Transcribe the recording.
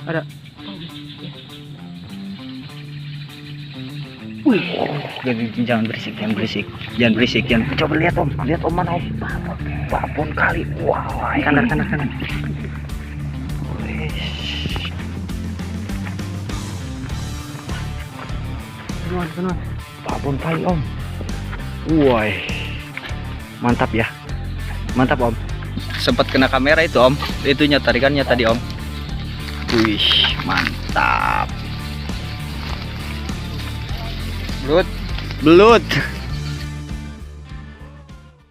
Ada. Wih, jangan berisik, jangan berisik, jangan berisik, jangan. Coba lihat om mana om? Babon kali. Wah, kanan. Benar. Babon kali om. Woi, mantap ya, mantap om. Sempat kena kamera itu om, itunya tarikannya tadi om. Wih, mantap. Belut.